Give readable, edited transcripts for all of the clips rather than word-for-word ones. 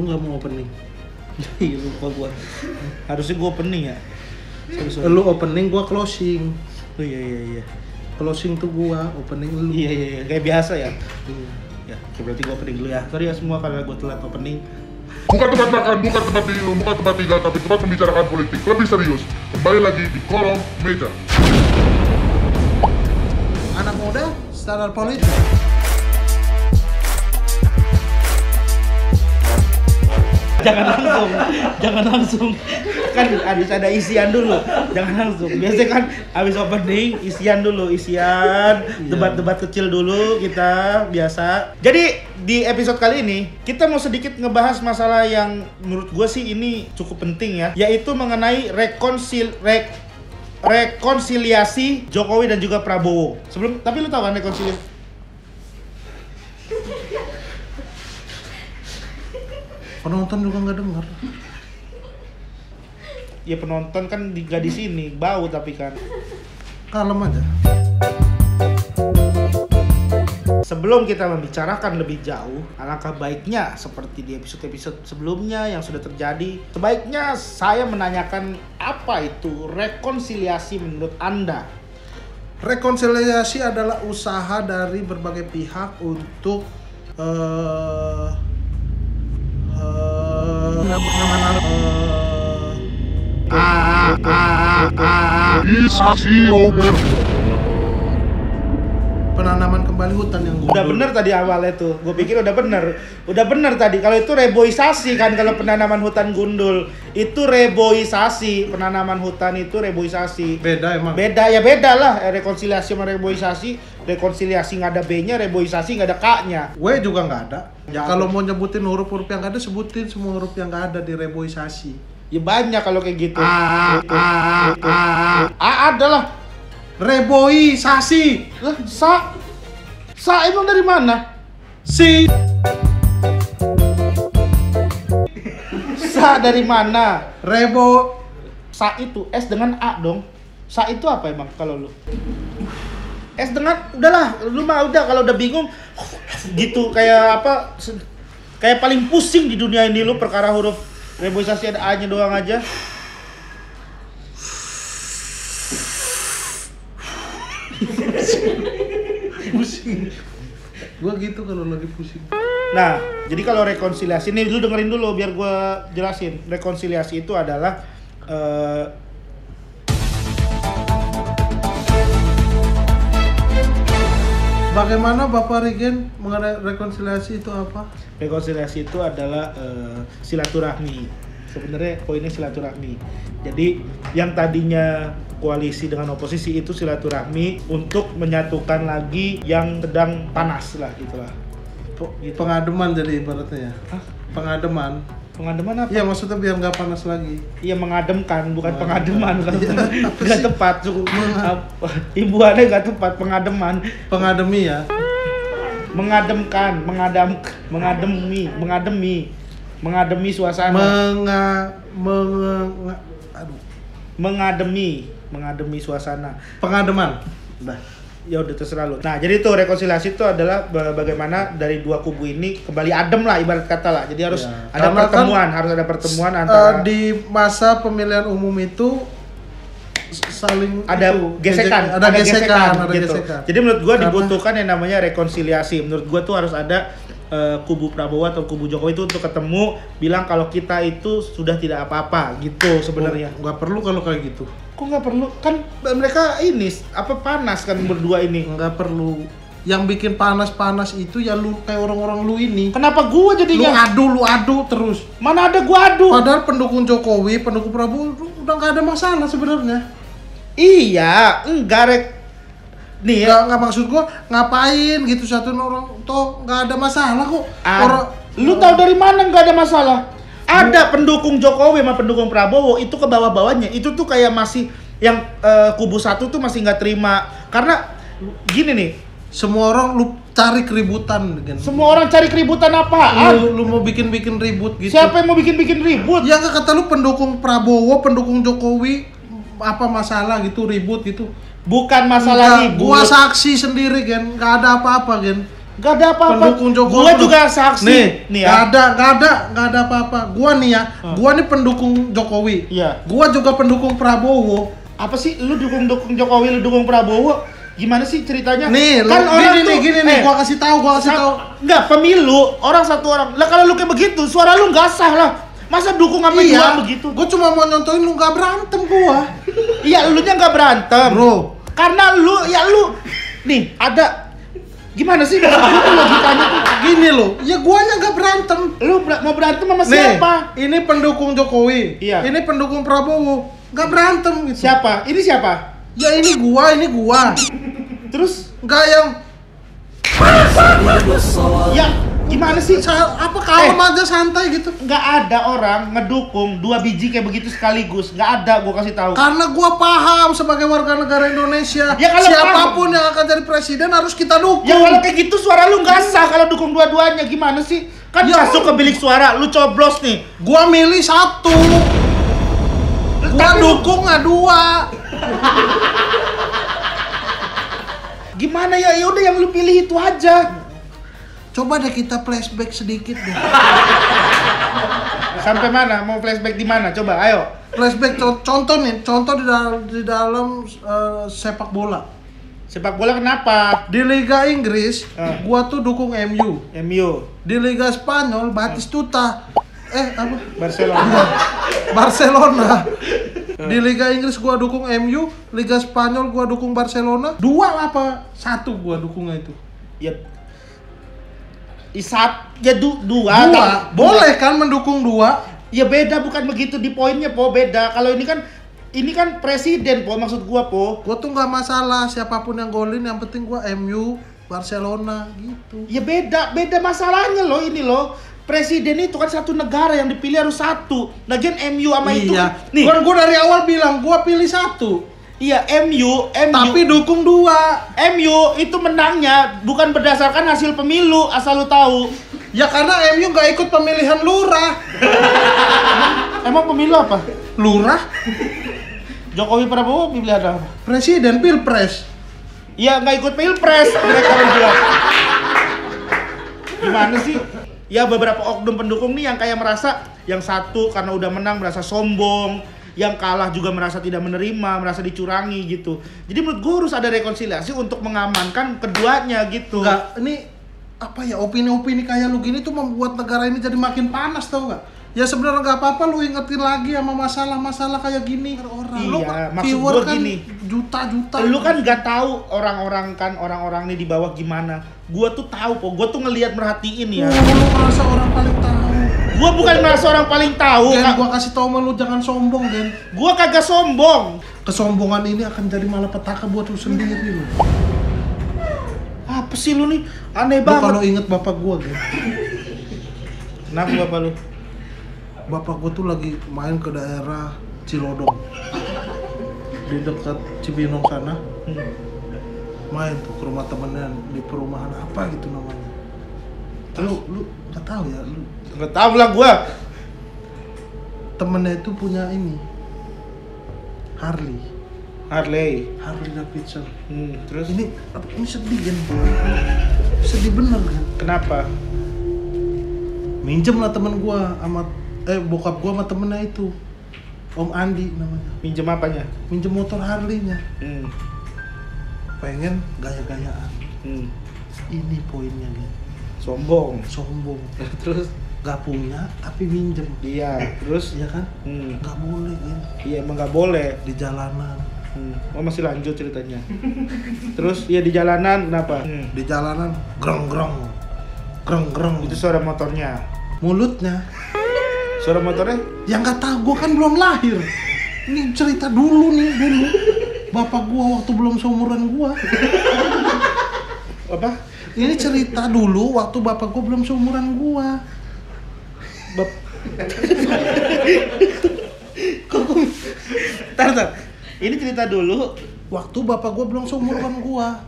nggak mau opening. Iya lupa gua. Harusnya gua opening ya. Sorry. Lu opening, gua closing. Oh iya. Closing tuh gua, opening lu. Iya. Kayak biasa ya. Iya. Ya, berarti gua opening dulu ya. Sorry ya semua karena gua telat opening. Bukan tempat makan, bukan tempat minum, bukan tempat tinggal, tapi tempat membicarakan politik lebih serius. Kembali lagi di kolom meja. Anak muda, standar politik. Jangan langsung. Kan harus ada isian dulu. Jangan langsung. Biasanya kan habis opening isian, debat-debat kecil dulu kita biasa. Jadi di episode kali ini kita mau sedikit ngebahas masalah yang menurut gue sih ini cukup penting ya, yaitu mengenai rekonsiliasi Jokowi dan juga Prabowo. Tapi lu tahu kan rekonsiliasi? Penonton juga nggak dengar. Ya penonton kan nggak di sini, bau tapi kan. Kalem aja. Sebelum kita membicarakan lebih jauh, alangkah baiknya seperti di episode-episode sebelumnya yang sudah terjadi, sebaiknya saya menanyakan apa itu rekonsiliasi menurut Anda? Rekonsiliasi adalah usaha dari berbagai pihak untuk penanaman kembali hutan yang gundul. Udah bener tadi awalnya tuh, gue pikir udah bener tadi. Kalau itu reboisasi kan, kalau penanaman hutan gundul itu reboisasi, penanaman hutan itu reboisasi. Beda emang. Beda lah, rekonsiliasi sama reboisasi. Rekonsiliasi nggak ada B-nya, reboisasi nggak ada K-nya. W juga nggak ada. Ya, kalau mau nyebutin huruf-huruf yang nggak ada, sebutin semua huruf yang nggak ada di reboisasi. Ya banyak kalau kayak gitu. A adalah reboisasi. lah, sa emang dari mana? Sa dari mana? Sa itu S dengan A dong. Sa itu apa emang kalau lu? S dengan, udahlah, lu mah udah kalau udah bingung gitu kayak apa? Kayak paling pusing di dunia ini lu perkara huruf reboisasi ada A-nya doang aja. Pusing. Gua gitu kalau lagi pusing. Nah, jadi kalau rekonsiliasi ini lu dengerin dulu biar gua jelasin. Rekonsiliasi itu adalah Bagaimana Bapak Regen mengenai rekonsiliasi itu apa? Rekonsiliasi itu adalah silaturahmi. Sebenarnya poinnya silaturahmi. Jadi yang tadinya koalisi dengan oposisi itu silaturahmi untuk menyatukan lagi yang sedang panas lah gitulah. Gitu. Pengademan jadi ibaratnya ya. Hah? Pengademan Pengademan apa? Iya, maksudnya biar nggak panas lagi. Iya, mengademkan, bukan pengademan. Nggak tepat, cukup. Imbuhannya nggak tepat, pengademan. Pengademi ya. Mengademkan, mengademi suasana. Mengademi suasana. Pengademan. Udah. Ya udah terserah lu. Nah, jadi tuh rekonsiliasi itu adalah bagaimana dari dua kubu ini kembali adem lah ibarat kata lah. Jadi harus ya, ada pertemuan, harus ada pertemuan antara di masa pemilihan umum itu saling ada itu, gesekan, ada gesekan. Jadi menurut gua dibutuhkan yang namanya rekonsiliasi. Menurut gua tuh harus ada kubu Prabowo atau kubu Jokowi itu untuk ketemu bilang kalau kita itu sudah tidak apa-apa gitu sebenarnya. Nggak perlu kalau kayak gitu. Kok nggak perlu? Kan mereka ini apa panas kan berdua ini. Nggak perlu. Yang bikin panas-panas itu ya lu kayak orang-orang lu ini. Kenapa gua jadinya? Lu adu terus. Mana ada gua adu? Padahal pendukung Jokowi, pendukung Prabowo udah nggak ada masalah sebenarnya. Iya, enggak nih ya. Nggak maksud gua ngapain gitu satu orang toh nggak ada masalah kok. Lu tahu dari mana nggak ada masalah? Ada pendukung Jokowi sama pendukung Prabowo itu ke bawah-bawahnya itu tuh kayak masih yang kubu satu tuh masih nggak terima karena gini nih, semua orang lu cari keributan kan. Semua orang cari keributan apaan? Lu mau bikin ribut gitu. Siapa yang mau bikin ribut? Ya nggak, kata lu pendukung Prabowo, pendukung Jokowi apa masalah gitu ribut gitu. Bukan masalah ribut. Gua saksi sendiri kan, nggak ada apa-apa kan. Gak ada apa-apa. Pendukung Jokowi. Gua juga saksi. Nih ya. nggak ada apa-apa. Gua nih ya, gua nih pendukung Jokowi. Iya. Gua juga pendukung Prabowo. Apa sih? Lu dukung Jokowi, lu dukung Prabowo? Gimana sih ceritanya? Nih, kan orang gini nih, gua kasih tahu. Enggak, pemilu, orang satu orang. Lah kalau lu kayak begitu, suara lu nggak sah lah. Masa dukung sama dua begitu? Gua cuma mau nyontohin lu nggak berantem gua. Iya, lu nya nggak berantem. Bro. Karena lu nih ada gimana sih logikanya tuh? Gini loh, ya guanya nggak berantem. Lu mau berantem sama Nih, siapa? ini pendukung Jokowi. Iya. Ini pendukung Prabowo. Nggak berantem gitu. Siapa? Ini siapa? Ya ini gua. Terus Nggak yang ya gimana sih? apa kalem aja santai gitu. Nggak ada orang ngedukung 2 biji kayak begitu sekaligus. Nggak ada, gua kasih tahu. Karena gua paham sebagai warga negara Indonesia, Ya, kalau siapapun yang akan jadi presiden harus kita dukung. Ya kalau kayak gitu suara lu nggak sah kalau dukung dua-duanya, gimana sih? Kan Ya, masuk ke bilik suara, lu coblos nih. Gua milih satu. Gua Tapi dukung nggak dua. Gimana ya? Ya udah yang lu pilih itu aja. Coba deh kita flashback sedikit deh. Sampai mana? Mau flashback di mana? Coba, ayo. Flashback contoh di dalam sepak bola. Sepak bola kenapa? Di Liga Inggris, gua tuh dukung MU. MU, Di Liga Spanyol, Batistuta. Apa? Barcelona. Barcelona. Di Liga Inggris gua dukung MU, Liga Spanyol gua dukung Barcelona. 2 apa 1 gua dukungnya itu? Ya. Dua. Dua. Boleh kan mendukung 2? Ya beda, bukan begitu di poinnya, Po. Beda. Kalau ini kan presiden, Po, maksud gua, Po. Gua tuh nggak masalah siapapun yang golin, yang penting gua MU, Barcelona gitu. Ya beda masalahnya loh ini loh. Presiden itu kan satu negara yang dipilih harus satu. Lagian MU sama itu. Iya. Nih. Gua dari awal bilang gua pilih 1. Iya, MU. Tapi dukung 2. MU itu menangnya bukan berdasarkan hasil pemilu, asal lu tahu. Ya karena MU nggak ikut pemilihan lurah. Emang pemilu apa? Lurah? Jokowi Prabowo pilihan apa? Presiden pilpres. Ya nggak ikut pilpres mereka berdua. Gimana sih? Ya beberapa oknum pendukung nih yang kayak merasa yang satu karena udah menang merasa sombong, yang kalah juga merasa tidak menerima, merasa dicurangi gitu. Jadi menurut gue harus ada rekonsiliasi untuk mengamankan keduanya gitu. Enggak, ini apa ya, opini-opini kayak lu gini tuh membuat negara ini jadi makin panas, tau nggak? Ya sebenarnya nggak apa-apa lu ingetin lagi sama masalah-masalah kayak gini orang. Iya, Lu maksud viewer gua kan gini. Juta-juta. Lu kan nggak tahu orang-orang nih di bawah gimana. Gua tuh tahu, Po. Gua tuh ngelihat merhatiin ya. Lu merasa orang paling tahu. Gua bukan merasa orang paling tahu. Gen, gua kasih tau sama lu jangan sombong, Gen. Gua kagak sombong. Kesombongan ini akan jadi malapetaka buat lu sendiri lu. Apa sih lu nih? Aneh Lu banget. kalau inget bapak gua, Gen. Kenapa bapak lu? Bapak gua tuh lagi main ke daerah Cilodong. Di dekat Cibinong sana. Main tuh ke rumah temennya di perumahan apa gitu namanya. Lu nggak tahu ya, lu Nggak tahu lah gua. temennya itu punya ini Harley Davidson. Terus Ini sedih kan? Sedih bener kan? kenapa? Minjem lah temen gua sama bokap gua sama temennya itu, Om Andi namanya. Minjem apanya? Minjem motor Harley-nya. Pengen gaya-gayaan. Ini poinnya gitu. Sombong. Terus Gak punya tapi minjem. iya, terus Iya kan? Gak boleh kan? iya emang nggak boleh. Di jalanan. Oh masih lanjut ceritanya. Terus ya di jalanan kenapa? Di jalanan greng-greng. Itu suara motornya. Mulutnya Suara motornya? yang nggak tahu, gua kan belum lahir. Ini cerita dulu. Bapak gua waktu belum seumuran gua. Apa? Ini cerita dulu waktu bapak gua belum seumuran gua. Tar. Ini cerita dulu. Waktu bapak gua belum seumuran gua.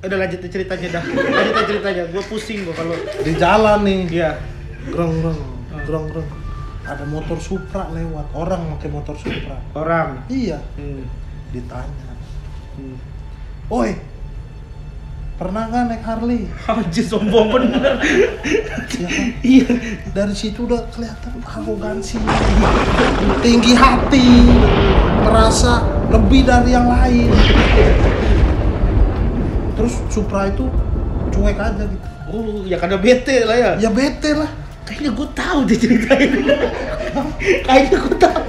Udah lanjutin ceritanya dah. Lanjutin ceritanya. Gua pusing gua kalau Di jalan nih. iya. Greng. Ada motor Supra lewat. Orang pakai motor Supra. Orang. Iya. Ditanya. Oi, pernah nggak naik Harley? Anjir sombong bener. Ya kan? Iya. Dari situ udah kelihatan arogansi, tinggi hati, merasa lebih dari yang lain. Terus Supra itu cuek aja gitu. Oh, ya karena bete lah ya. Ya bete lah. Kayaknya gue tahu dia ceritain. Kayaknya gue tahu.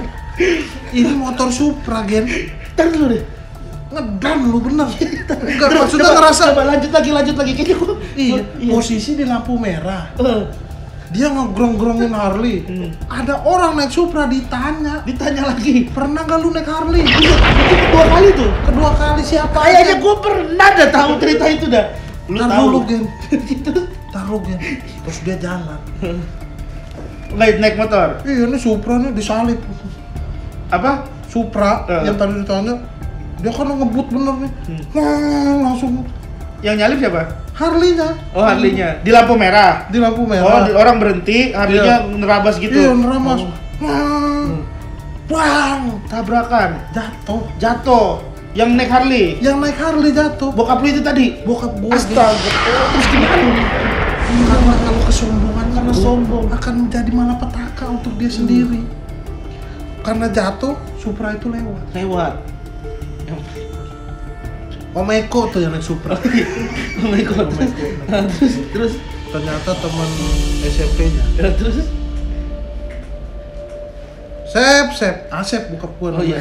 Ini motor Supra, Gen. Ntar dulu deh. Ngedon lu bener. Enggak, Terus, maksudnya coba, ngerasa. coba lanjut lagi. Kayaknya gue. Iya, posisi di lampu merah. Dia ngegrong-grongin Harley. Ada orang naik Supra ditanya lagi. pernah nggak lu naik Harley? Itu kedua kali tuh. Kedua kali siapa? Kayaknya gue pernah dah tahu cerita itu dah. Lu Tar tahu dulu, Gen. gitu. Taruh, Gen. Terus dia jalan. Naik motor. Iya, ini Supra nih disalip. Apa? Supra yang tadi ditanya, dia kan ngebut bener nih. Langsung Yang nyalip siapa? Harley-nya. Oh, Harley-nya. Di lampu merah. Di lampu Oh, merah. orang berhenti, Harley-nya nerabas gitu. Iya, nerabas. Bang, Tabrakan. jatuh. Yang naik Harley. Yang naik Harley jatuh. Bokap lu itu tadi. Bokap gua. Astaga. Terus gimana? Karena kalau kesombongan Karena sombong. akan menjadi malapetaka untuk dia sendiri. Karena jatuh, Supra itu lewat. Om Eko tuh yang naik Supra. Oh my god. Terus Ternyata teman SMP-nya. terus. Asep bokap gua. Oh iya.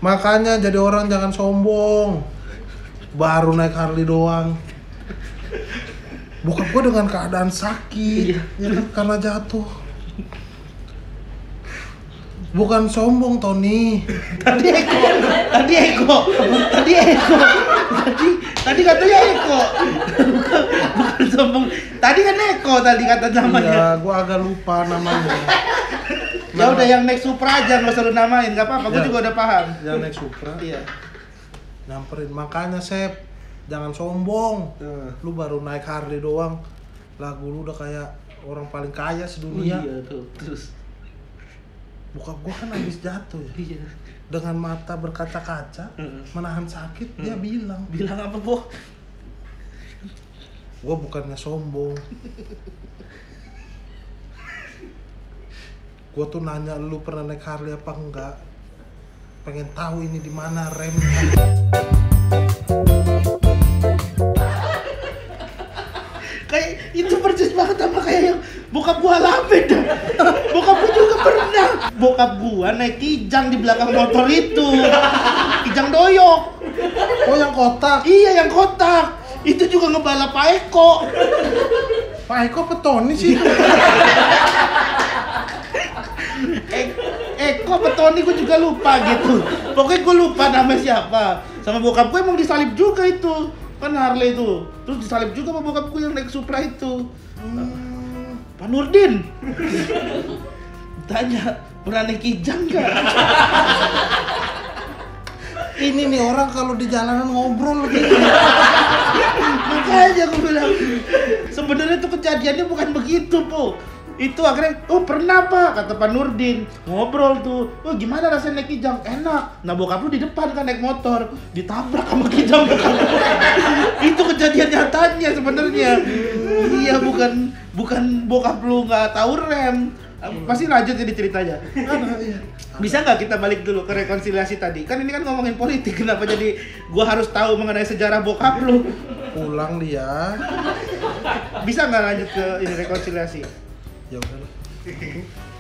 Makanya jadi orang jangan sombong. Baru naik Harley doang. Bokap gua dengan keadaan sakit, Iya. ya kan, karena jatuh. Bukan sombong, Tony. Tadi Eko. Tadi katanya Eko. Bukan sombong. Tadi kan Eko tadi kata namanya. Iya, gua agak lupa namanya. Ya udah yang naik Supra aja nggak usah lu namain, nggak apa-apa. Gua Ya. juga udah paham. Yang naik Supra. Iya. Nyamperin, makanya Sep, jangan sombong. Lu baru naik Harley doang, lagu lu udah kayak orang paling kaya sedunia. Iya tuh. Terus. Bokap gua kan habis jatuh ya. Iya. Dengan mata berkaca-kaca, menahan sakit, dia bilang, Bilang apa, Bo? gua bukannya sombong. Gua tuh nanya lu pernah naik Harley apa enggak? Pengen tahu ini di mana remnya. Kayak itu persis banget sama kayak yang bokap gua alamin dah. Bokap gua juga pernah. Bokap gua naik Kijang di belakang motor itu. Kijang doyok. Oh, yang kotak. Iya yang kotak. Itu juga ngebalap Pak Eko. Pak Eko apa Tony sih? Eko apa Tony gua juga lupa gitu. Pokoknya gua lupa namanya siapa. Sama bokap gua emang disalip juga itu. Kan Harley itu. Terus disalip juga sama bokap gua yang naik Supra itu. Pak Nurdin. Tanya, pernah naik Kijang nggak? Ini nih orang kalau di jalanan ngobrol gitu. Makanya aku bilang, sebenarnya tuh kejadiannya bukan begitu, Po. Itu akhirnya, oh pernah Pak, kata Pak Nurdin. Ngobrol tuh, oh gimana rasanya naik Kijang? Enak. Nah bokap lu di depan kan naik motor, ditabrak sama Kijang bokap lu. Itu kejadian nyatanya sebenarnya. Iya, bukan bokap lu nggak tahu rem. Pasti lanjut jadi ceritanya. Bisa nggak kita balik dulu ke rekonsiliasi tadi? Kan ini kan ngomongin politik, kenapa jadi gua harus tahu mengenai sejarah bokap lu? Pulang dia. Bisa nggak lanjut ke ini rekonsiliasi? Ya udahlah.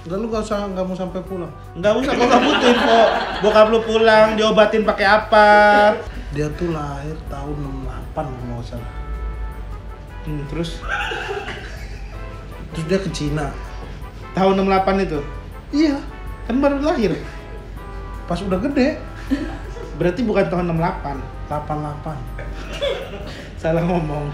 Enggak, lu nggak mau sampai pulang. Nggak usah, gua nggak butuh info. Bokap lu pulang, diobatin pakai apa? Dia tuh lahir tahun 68 kalau nggak salah. Terus Terus dia ke Cina. tahun 68 itu? Iya, Kan baru lahir. pas udah gede. Berarti bukan tahun 68. 88. Salah ngomong.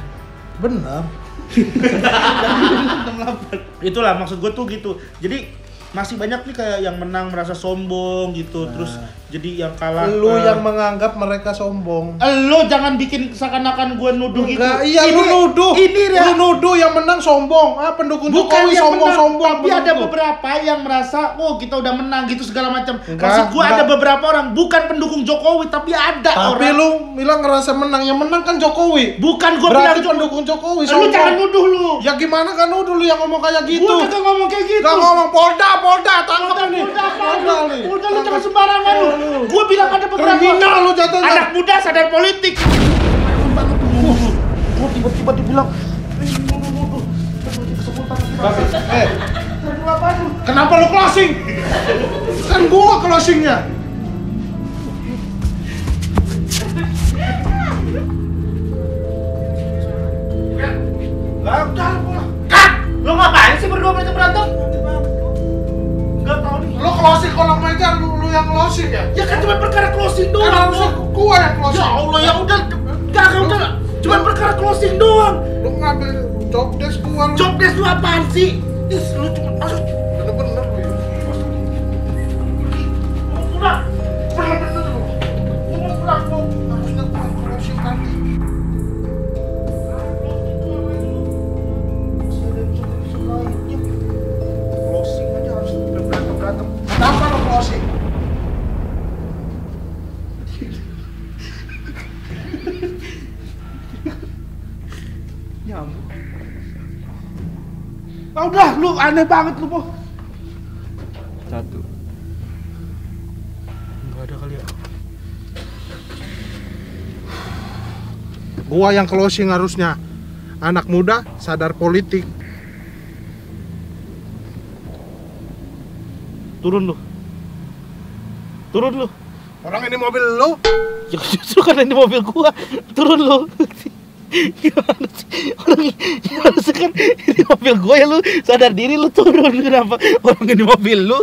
Bener. 68. Itulah maksud gue tuh gitu. Jadi masih banyak nih kayak yang menang merasa sombong gitu, terus jadi yang kalah. Lu yang menganggap mereka sombong. Lu jangan bikin seakan-akan gue nuduh gitu. Enggak, iya lu nuduh. Lu nuduh yang menang sombong. Pendukung bukan Jokowi yang sombong-sombong. tapi ada beberapa yang merasa, oh kita udah menang gitu segala macam. Enggak, Maksud gue ada enggak. beberapa orang bukan pendukung Jokowi tapi ada Tapi orang. lu bilang ngerasa menang, yang menang kan Jokowi. Bukan gue bilang Berarti pendukung Jokowi Lu sombong. jangan nuduh lu. Ya gimana kan nuduh lu yang ngomong kayak gitu? Gue kagak ngomong kayak gitu. Gak ngomong Polda, tangkap nih. nih. Udah lu jangan sembarangan lu. Gue bilang ada beberapa Kriminal lu jatuhnya. anak muda sadar politik. Gue tiba-tiba dibilang Kenapa lu closing? Kan gua closingnya. udah pulang. Kat! Lu ngapain sih berdua berantem? Enggak tahu nih. Lu closing kolom meja, lu yang closing ya? Ya kan cuma perkara closing Kan doang. harusnya gua yang closing. Ya Allah, ya udah. Kagak udah. Cuma perkara closing doang. Lu ngambil job desk gua lu. Job desk lu apaan sih? Lu cuma masuk. Bener-bener lu ya. Pulang. Bener-bener lu. Mau pulang lu. Harusnya gua closing tadi. Closing aja harus berantem. Kenapa lu closing? Nyambung. Ah udah, lu aneh banget lu, Po. Satu. Enggak ada kali ya. Gua yang closing harusnya. Anak muda sadar politik. Turun lu. Turun lu. Orang ini mobil lu. Ya justru karena ini mobil gua. Turun lu. Gimana sih? Orang harusnya kan ini mobil gua ya, lu sadar diri lu turun. Kenapa orang ini mobil lu